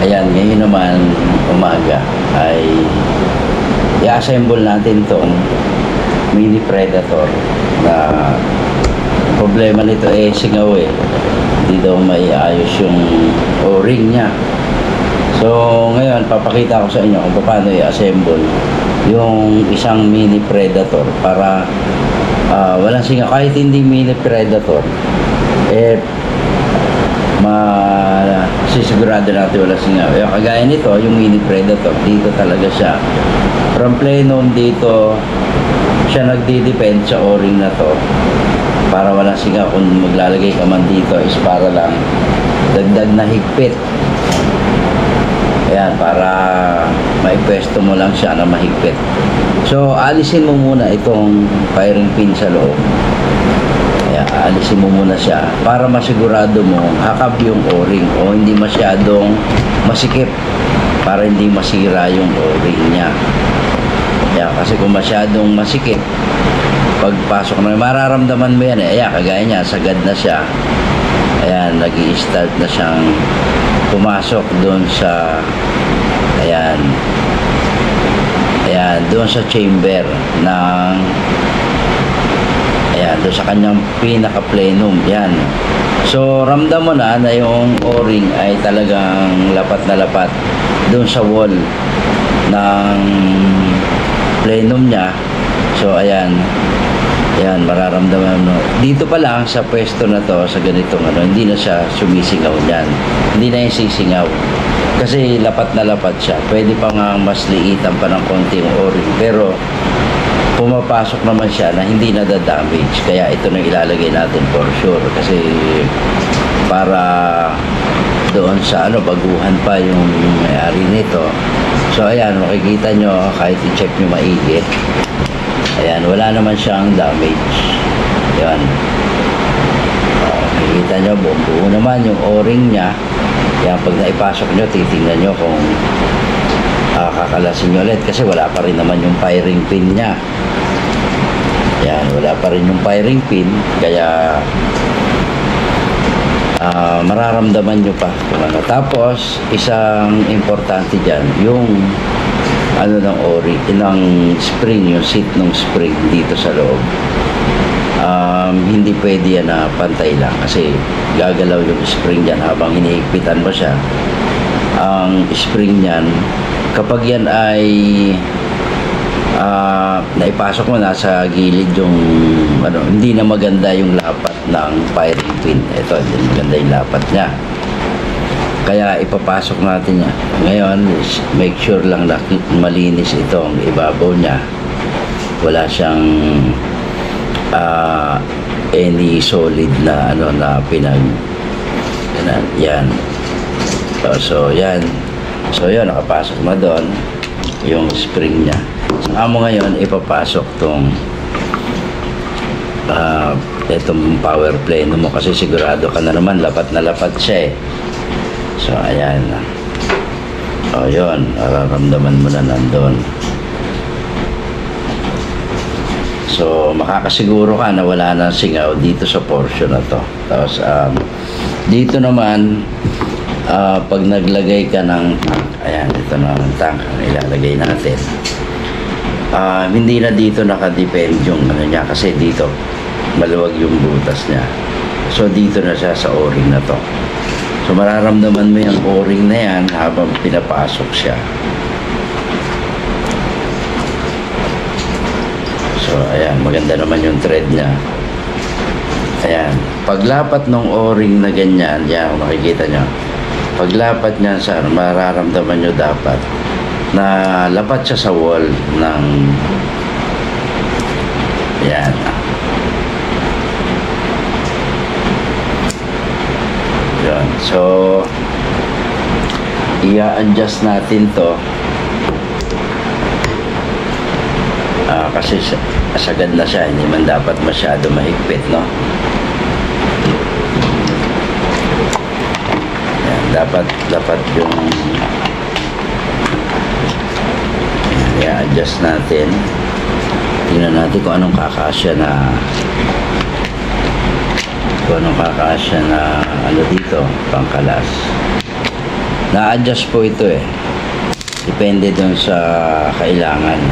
Ayan, ngayon naman umaga ay i-assemble natin tong Mini Predator na problema nito singaw hindi daw may ayos yung o-ring niya. So ngayon papakita ko sa inyo kung paano i-assemble yung isang Mini Predator para walang singaw. Kahit hindi Mini Predator sisigurado natin wala singaw. Kagaya nito, yung Mini Predator, dito talaga siya. From plenum dito, siya nagdi-depend sa o-ring na to. Para wala singaw. Kung maglalagay ka man dito is para lang dagdag na higpit. Ayan, para maipwesto mo lang siya na mahigpit. So, alisin mo muna itong firing pin sa loob. Alisin mo muna siya para masigurado mo hakap yung o-ring o hindi masyadong masikip para hindi masira yung o-ring niya. Kasi kung masyadong masikip, pagpasok na mararamdaman mo yan kagaya niya, sagad na siya. Ayan, nag-i-start na siyang pumasok doon sa doon sa chamber ng doon sa kanyang pinaka-plenum. Yan. So, ramdam mo na yung o-ring ay talagang lapat na lapat doon sa wall ng plenum niya. So, ayan. Ayan, mararamdaman mo. Dito pa lang sa pwesto na to, sa ganitong hindi na siya sumisingaw niyan. Hindi na yung sisingaw. Kasi lapat na lapat siya. Pwede pa nga mas liitan pa ng konti yung o-ring. Pero, pumapasok naman siya na hindi nadadamage. Kaya ito na ilalagay natin for sure. Kasi para doon sa baguhan pa yung may-ari nito. So ayan, makikita nyo kahit i-check nyo maigi. Ayan, wala naman siyang damage. Ayan. Makikita nyo, buo naman yung o-ring niya. Kaya pag naipasok nyo, titingnan nyo kung kakalasin nyo ulit kasi wala pa rin naman yung firing pin niya. Yan, wala pa rin yung firing pin kaya mararamdaman nyo pa kung ano. Tapos isang importante dyan yung ng o-ring, ng spring, yung seat ng spring dito sa loob. Hindi pwede yan na pantay lang kasi gagalaw yung spring dyan habang hinihigpitan mo siya. Ang spring niyan kapag yan ay naipasok mo na sa gilid yung hindi na maganda yung lapat ng firing pin. Ito, hindi maganda yung lapat niya. Kaya ipapasok natin yan. Ngayon, make sure lang na malinis itong ibabaw niya. Wala siyang any solid na na pinag yan. So, yan. So, yun, nakapasok na doon yung spring niya. Saka mo ngayon, ipapasok tong itong power plane mo kasi sigurado ka na naman, lapat na lapat siya So, ayan. O, yun. Nararamdaman mo na nandun. So, makakasiguro ka na wala na singaw dito sa portion na to. Tapos, dito naman, pag naglagay ka ng tank, ayan, ito na ang tank ang ilalagay natin. Hindi na dito nakadepend yung niya kasi dito maluwag yung butas niya. So dito na siya sa o-ring na to. So mararamdaman mo yung o-ring na yan habang pinapasok siya. So ayan, maganda naman yung thread niya. Ayan, paglapat ng o-ring na ganyan, yan, makikita nyo. Paglapat niya sa mararamdaman nyo dapat na lapat siya sa wall ng yan. Yan. So i-adjust natin to kasi sagad na siya, hindi man dapat masyado mahigpit, no? Dapat yung i-adjust natin. Tingnan natin kung anong kakasya na dito, pangkalas. Na-adjust po ito eh. Depende dun sa kailangan.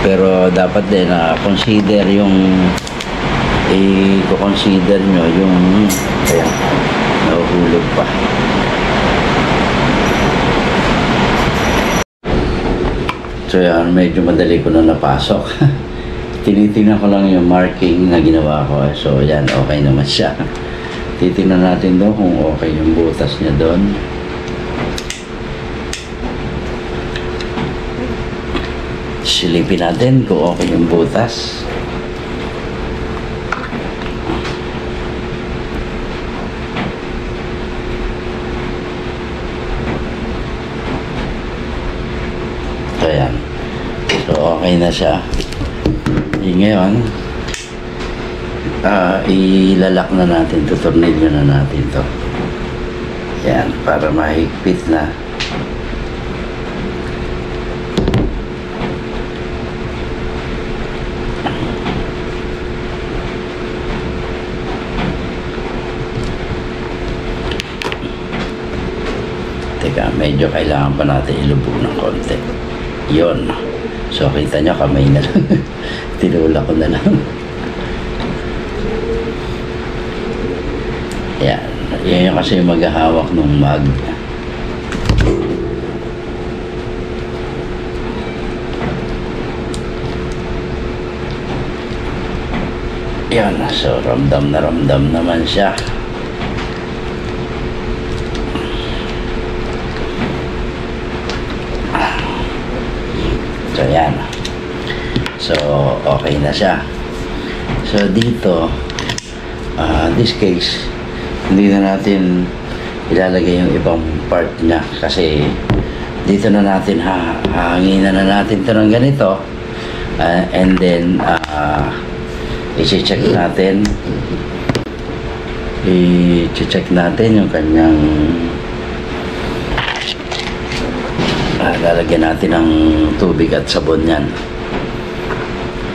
Pero dapat din na consider yung i-consider nyo yung ayan, nahuhulog pa. So yan, medyo madali ko na napasok. Tinitingnan ko lang yung marking na ginawa ko. So yan, okay naman siya. Titingnan natin doon kung okay yung butas niya doon. Silipin natin kung okay yung butas. So yan. So okay na siya. Ngayon, ilalak na natin, tutornilyo na natin to. Yan, para mahigpit na. Teka, medyo kailangan pa natin ilubog ng konti. Yun. So, kita nyo, kamay na lang. Tinulak ko na lang. Yan. Yan yung kasi maghahawak ng mag. Yan. So, ramdam naman siya. So, yan. So, okay na siya. So, dito, this case, hindi na natin ilalagay yung ibang part niya kasi dito na natin hahanginan na natin ito ng ganito. And then, i-check natin. I-check natin yung kanyang lalagyan natin ng tubig at sabon yan.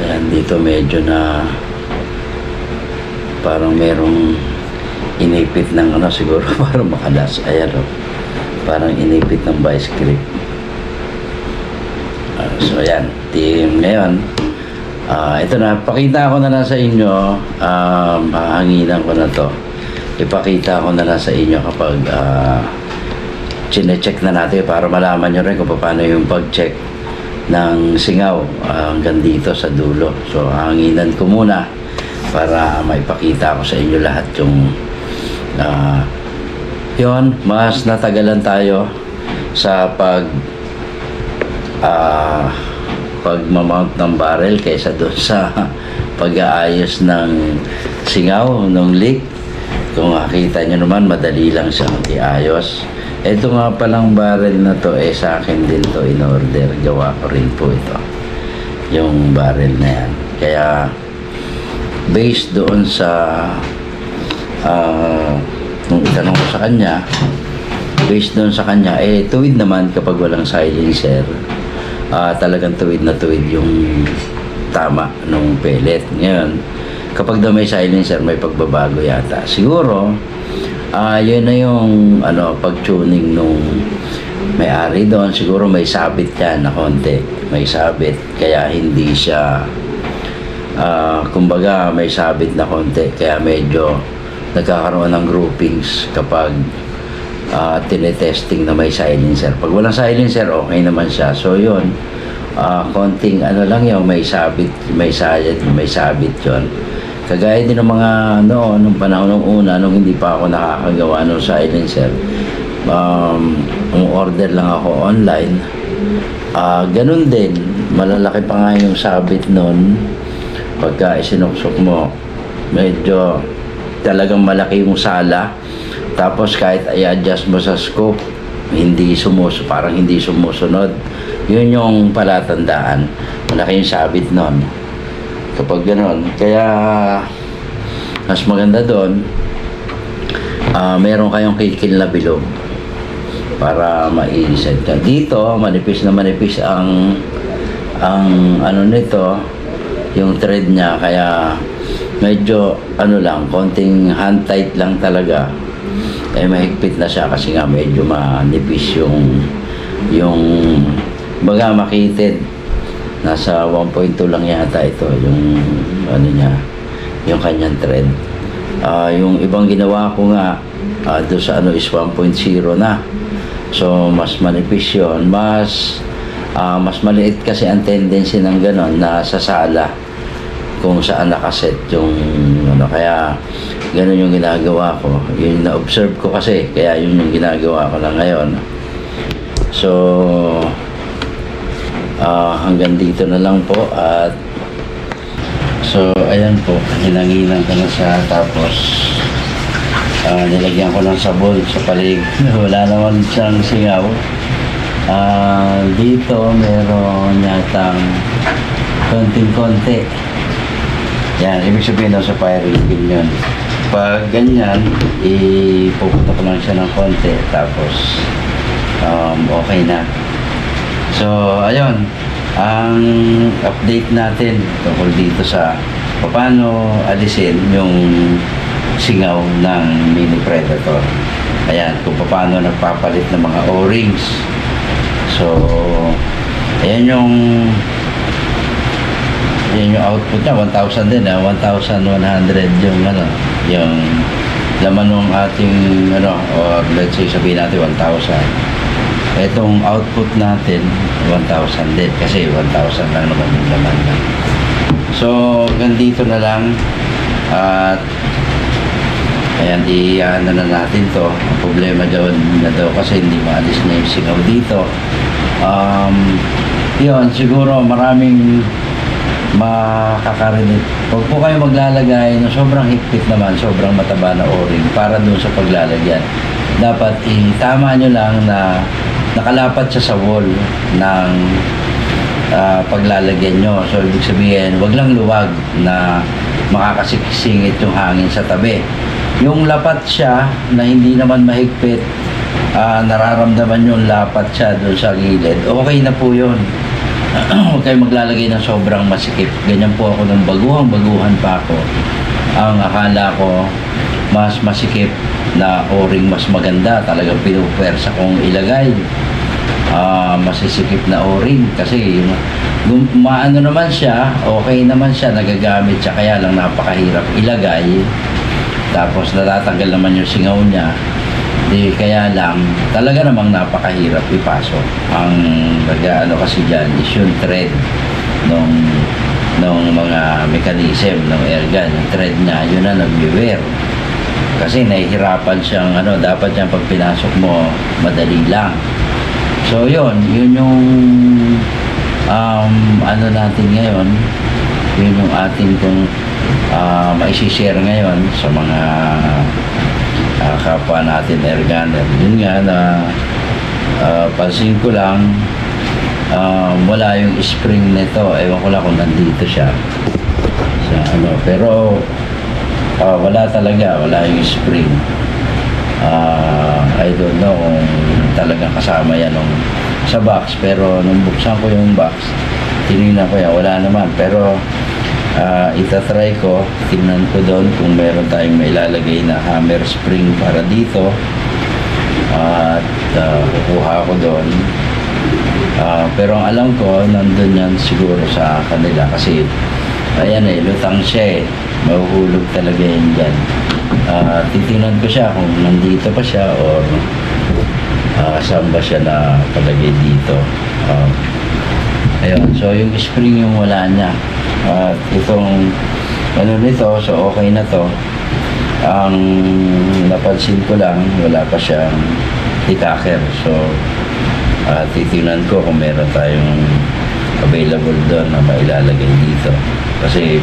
Ayan, dito medyo na parang merong inipit ng ano siguro para makalas. Ayan o, parang inipit ng vice grip. So ayan, team ngayon ito na, pakita ko na lang sa inyo, hahanginan ko na to, ipakita ko na lang sa inyo kapag chine-check na natin para malaman nyo rin kung paano yung pag-check ng singaw hanggang dito sa dulo. So, hanginan ko muna para maipakita ko sa inyo lahat yung yun, mas natagalan tayo sa pag-mount ng barrel kaysa doon sa pag-aayos ng singaw, ng leak. Kung makita nyo naman, madali lang siyang iayos. Ito nga palang barrel na to, sa akin din to in order. Gawa ko rin po ito. Yung barrel na yan. Kaya, based doon sa kung itanong ko sa kanya, based doon sa kanya, tuwid naman kapag walang silencer. Talagang tuwid na tuwid yung tama nung pellet. Ngayon, kapag daw may silencer, may pagbabago yata. Siguro, yun na yung pag-tuning nung may-ari doon. Siguro may sabit yan na konti. May sabit, kaya hindi siya kumbaga may sabit na konti. Kaya medyo nagkakaroon ng groupings kapag tinetesting na may silencer. Pag walang silencer, okay naman siya. So yun, konting lang yun, may sabit yun. Kagaya din ng mga nung panahon ng una, nung hindi pa ako nakakagawa ng silencer, order lang ako online. Ganun din, malalaki pa nga yung sabit nun. Pagka isinuksok mo, medyo talagang malaki yung sala. Tapos kahit i-adjust mo sa scope, parang hindi sumusunod. Yun yung palatandaan. Malaki yung sabit nun kapag gano'n. Kaya mas maganda doon, meron kayong kikil na bilog para ma-set ka. Dito manipis na manipis ang nito, yung thread niya, kaya medyo lang, konting hand tight lang talaga eh mahigpit na siya kasi nga medyo manipis yung baga makitid. Nasa 1.2 lang yata ito yung ano niya, yung kanyang thread. Yung ibang ginawa ko nga doon sa ano is 1.0 na. So mas manipis yun, mas maliit kasi ang tendency ng ganon na sasala kung saan nakaset yung ano, kaya ganon yung ginagawa ko. Yung na-observe ko kasi, kaya yun yung ginagawa ko na ngayon. So hanggang dito na lang po, at so ayan po, hinanginan ko na siya, tapos nilagyan ko ng sabon sa palig. Wala naman siyang singaw. Dito meron yatang konting-konti. Yan, ibig sabihin sa firing pin yun. Pag ganyan, ipupunta ko lang siya ng konti, tapos okay na. So ayun, ang update natin tungkol dito sa paano alisin yung singaw ng Mini Predator. Ayan, kung paano nagpapalit ng mga O-rings. So ayan yung output niya, 1,000 din, 1,100 yung ano, yung laman ng ating ano, or let's say sabihin natin 1,000. Etong output natin 1,000 din kasi 1,000 lang naman yung laman na. So ganito na lang, at ayan, i-ano na natin to. Ang problema doon na daw kasi hindi maalis na yung singaw dito. Yun, siguro maraming makakarinig. Huwag po kayo maglalagay na sobrang higpit naman, sobrang mataba na O-ring para doon sa paglalagyan. Dapat itama nyo lang na nakalapat siya sa wall ng paglalagyan nyo. So ibig sabihin, wag lang luwag na makakasingit yung hangin sa tabi. Yung lapat siya na hindi naman mahigpit, nararamdaman yung lapat siya doon sa gilid, okay na po yun. Huwag kayo maglalagay ng sobrang masikip. Ganyan po ako nung baguhan pa ako. Ang akala ko mas masikip na O-ring mas maganda, talagang pinupwersa kong ilagay masisikip na O-ring kasi maano naman siya, okay naman siya, nagagamit siya, kaya lang napakahirap ilagay, tapos natatanggal naman yung singaw niya. Di kaya lang talaga namang napakahirap ipasok. Ang ano kasi dyan is yung thread nung mga mechanism ng airgun, yung thread niya, yun na nag-wear. Kasi nahihirapan siyang ano, dapat yan pag pinasok mo madali lang. So yun yung ano natin ngayon, yun yung ating kung maisishare ngayon sa mga kapwa natin airgunner. Yun nga na pansin ko lang, wala yung spring nito. Ewan ko lang kung nandito siya sa ano, pero wala talaga, wala yung spring. I don't know kung talagang kasama yan sa box, pero nung buksan ko yung box, tinignan ko yan, wala naman. Pero itatry ko, tingnan ko doon kung meron tayong mailalagay na hammer spring para dito, at kukuha ko doon. Pero ang alam ko, nandun yan siguro sa kanila kasi ayan lutang siya mahuhulog talaga yan dyan. Titingnan ko siya kung nandito pa siya or saan ba siya na palagay dito. Ayun, so yung spring yung wala niya. At itong ano nito, so okay na to. Ang napansin ko lang, wala pa siyang tikaker. So titingnan ko kung meron tayong available doon na mailalagay dito. Kasi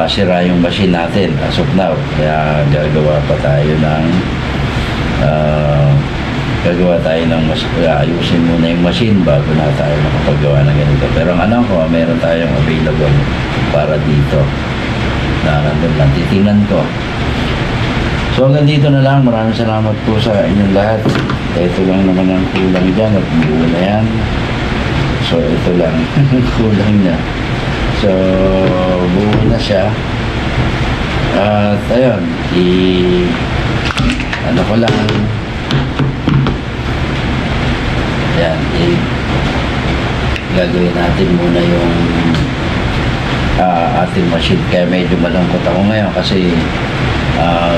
sira yung machine natin as of now. Kaya gagawa tayo ng ayusin muna yung machine bago na tayo makapagawa ng ganito. Pero ang alam ko, meron tayong available para dito na nandun lang. Titingnan ko. So hanggang dito na lang. Maraming salamat po sa inyong lahat. Ito lang naman ang kulang dyan at buo na yan. So ito lang kulang niya. So buo na siya. At ayun, ano ko lang. Yan, gagawin natin muna yung ating machine. Kaya medyo malungkot ako ngayon kasi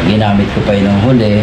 ginamit ko pa yun ng huli.